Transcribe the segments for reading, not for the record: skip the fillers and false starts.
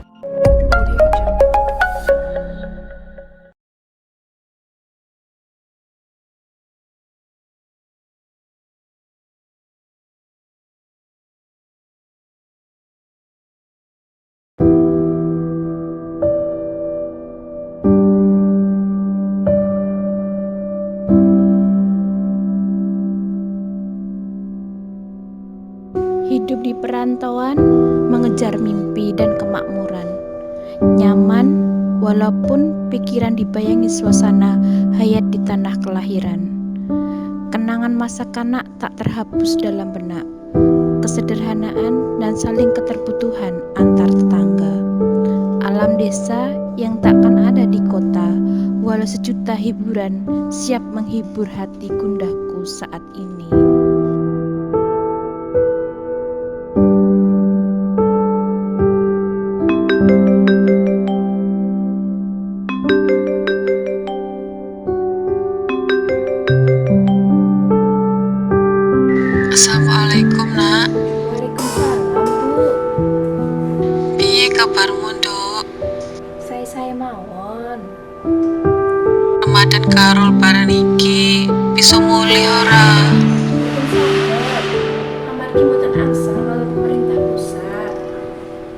Audio Jungle. Hidup di perantauan, mengejar mimpi dan kemakmuran. Nyaman, walaupun pikiran dibayangi suasana hayat di tanah kelahiran. Kenangan masa kanak tak terhapus dalam benak. Kesederhanaan dan saling keterbutuhan antar tetangga. Alam desa yang takkan ada di kota, walau sejuta hiburan siap menghibur hati gundahku saat ini. Assalamualaikum nak. Waalaikumsalam Bu. Piye kabarmu Duk? Saya mawon. Ramadan karo lebaran iki bisa mulih ora? Mboten saged. Amargi mboten angsal karo pemerintah pusat.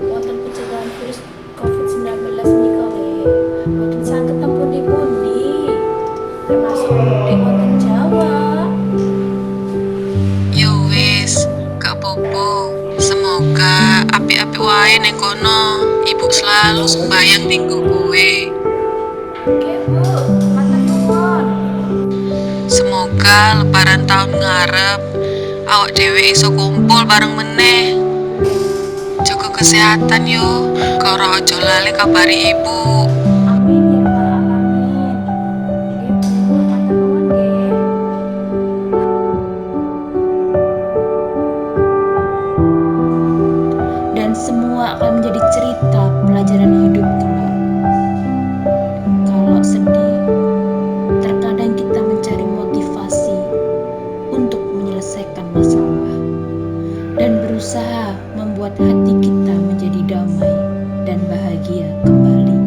Wonten pencegahan virus COVID-19 menika nggih. Mboten saged tempun-pundi. Termasuk mudik wonten Jawa. Ya wis, gak apa-apa. Semoga apik-apik wae ning kono. Ibu selalu sembayang minggu kowe. Nggih, Bu. Matur nuwun. Semoga lebaran tahun ngarep awak dhewe iso kumpul bareng meneh. Jaga kesehatan yo, karo aja lali kabari ibu. Amin ya rabbal alamin. Nggih, Bu. Matur nuwun nggih. Dan semua akan menjadi cerita pelajaran hidup kelak. Kalau sedih, terkadang kita mencari motivasi untuk menyelesaikan masalah dan berusaha membuat hati kita menjadi damai dan bahagia kembali.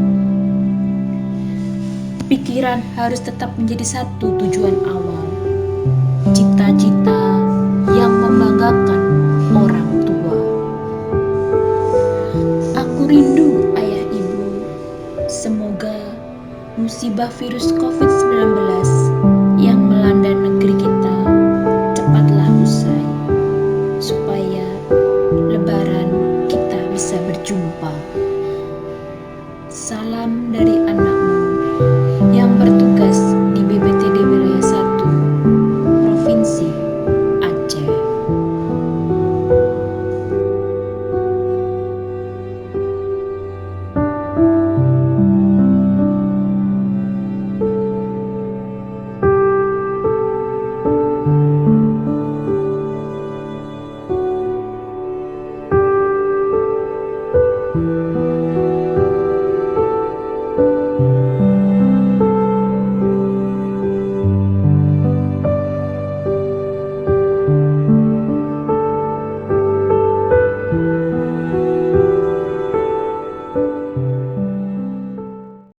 Pikiran harus tetap menjadi satu tujuan awal, cita-cita yang membanggakan orang tua. Aku rindu ayah ibu. Semoga musibah virus COVID-19 yang melanda negeri kita cepatlah usai, supaya lebaran kita bisa berjumpa. Salam dari anak